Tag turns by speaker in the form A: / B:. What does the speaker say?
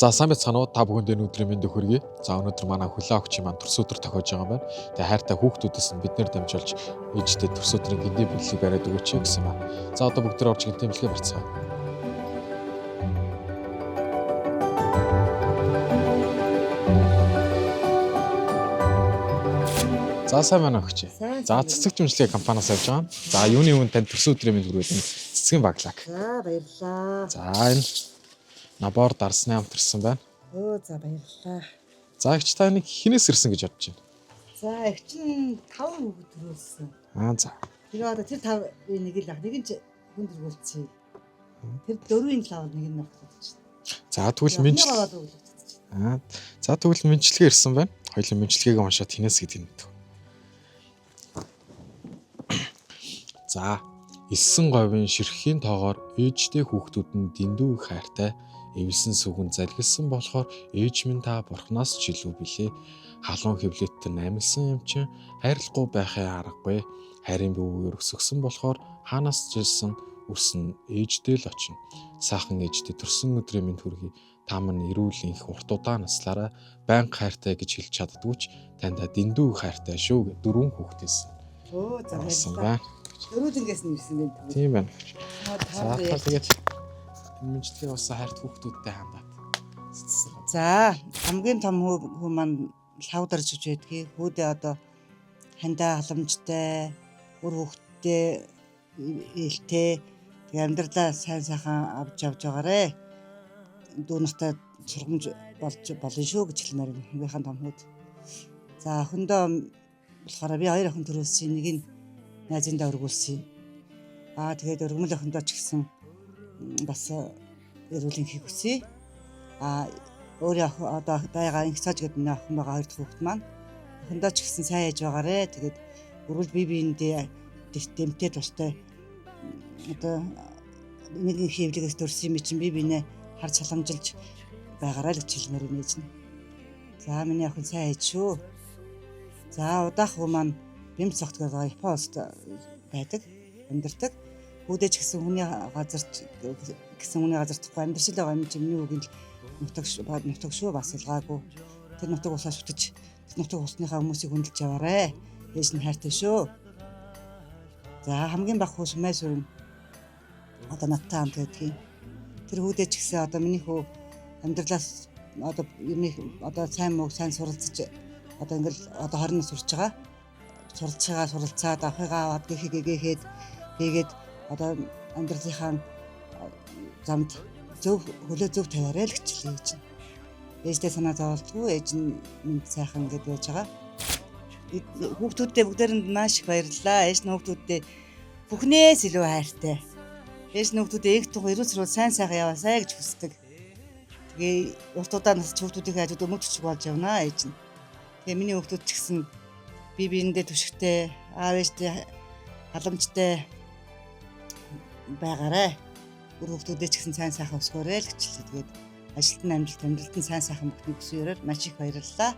A: За сайн байцгаана уу? Та бүхэнд энэ өдрийн мэндийг хүргэе. За өнөөдөр манай хөлөө огчийн маань төрс өдөр тохиож байгаа юм байна. Тэгээ хайртай хүүхдүүдээс нь бид нэр дамжуулж ээжтэй төрс өдрийн гинди бүлэглийг бариад өгөөч гэсэн юм байна. За одоо бүгд орж гинти бэлгээ барьцгаая. За сайн байна өгч. За цэцэг жүмжлэгийн компаниас авч байгаа. За юуны өмнө танд төрс өдрийн мэнд хүргэдэг цэцгийн баглаг.
B: За баярлалаа.
A: За энэ набор дарсны амт ирсэн байна.
B: За баярлалаа.
A: За ихч та нэг хинээс ирсэн гэж бодож байна.
B: За их чинь 5 хүүхэд төрүүлсэн.
A: За.
B: Тэр одоо тэр 5 нэг л ах нэг нь хүн төрүүлсэн. Тэр 4-ийн лав нэг нь авчихсан.
A: За тэгвэл мэнчил. За тэгвэл мэнчилгээ ирсэн байна. Хоёулын мэнчилгээг уншаад хинээс гэдэг нь. За элсэн говийн ширхэхийн тоогоор ээжтэй хүүхдүүд нь дэндүү их хайртай. Эвэлсэн сүгэн залгилсан болохоор ээж минь та бурхнаас ч илүү билээ. Халуун хэвлэлтэр намилсан юм чинь хайрлахгүй байхын аргагүй. Харин бүүгээр өсгсөн болохоор хаанаас ч ирсэн үрсэн ээжтэй л очино. Саахан ээжтэй төрсөн өдрийн минь хүргэе. Та мань эрүүл их урт удаан наслаараа байнга хайртай гэж хэлж чаддгүй ч танда дэндүү хайртай шүү гэд 4 хүүхдээс.
B: За баярлалаа. Дөрөвдөнгээс нь ирсэн байх.
A: Тийм байна. За тэгээд мэнчилгээ болсон хайрт хүүхдүүдтэй хандаад.
B: За хамгийн том хүү маань лавдарж иж байдгийг. Хүүдээ одоо хандаа халамжтай, үр хүүхдтэй ээлтэй амьдралаа сайн сайхан авч явж байгаарэ. Дүү нартай сургамж болно шүү гэж хэлмээр хүмүүсийн том хүүд. За охиндоо болохоор би 2 охин төрүүлсэн. Нэг нь найзындаа өргүүлсэн. Тэгээд өргөмөл охиндоо ч гэсэн бас эрүүлийн хийх хүсье. Өөрөө одоо дайгаа инхсаж гэдэг нэг охин байгаа 2 дахь хүүхэд маань. Охиндоо ч гэсэн сайн яж байгаарэ. Тэгээд өргөл биендээ дэмтэй тустай одоо нэг хэвлэгээс төрсөн юм чинь бинээ харж халамжилж байгаарай л гэж хэлмээр нээж нь. За миний охин сайн яж шүү. За удаах хүү маань бэмц цогт гэдэг Японд байдаг, амьдардаг. Хүүдээ ч гэсэн хүний газарч тухай амьдарч байгаа юм чинь миний үг нь нутаг шүү бас илгаагүй. Тэр нутаг усаа шүтэж тэр нутаг усныхаа хүмүүсийг хүндэлж яваарэ. Ээж нь хайртай шүү. За хамгийн бага хүү Сумай сүрэн одоо надтай хамт байдгийг. Тэр хүүдээ ч гэсэн одоо миний хүү амьдралаас одоо одоо сайн муу сайн суралцж одоо ингээл одоо 20 нас сурч байгаа. Суралцаад ахыгаа аваад хийгээд одоо амьдралынхаа замд хөлөө зөв тавиарай л гэж хэлж байна. Ээжтэй санаа зовлтгүй ээж нь минь сайхан гэдээ байж байгаа. Хүүхдүүдтэй бүгдээрэнд маш их баярлалаа. Ээж нь хүүхдүүдтэй бүхнээс илүү хайртай. Ээж нь хүүхдүүдээ их тух эрүүл сурвал сайн сайхан яваасай гэж хүсдэг. Тэгээ урт удаан нас хүүхдүүдийн хажууд өмг төчг болж явнаа ээж нь. Тэгээ миний хүүхдүүд ч гэсэн биендээ түшигтэй, аав ээжтэй халамжтай байгаарэ. Үр хүүхдүүдээ ч гэсэн сайн сайхан өсгөөрэй л гэж хэлээд ажилтны амжилт амьдралд нь сайн сайхан бүхний бүсээр маш их баярлалаа.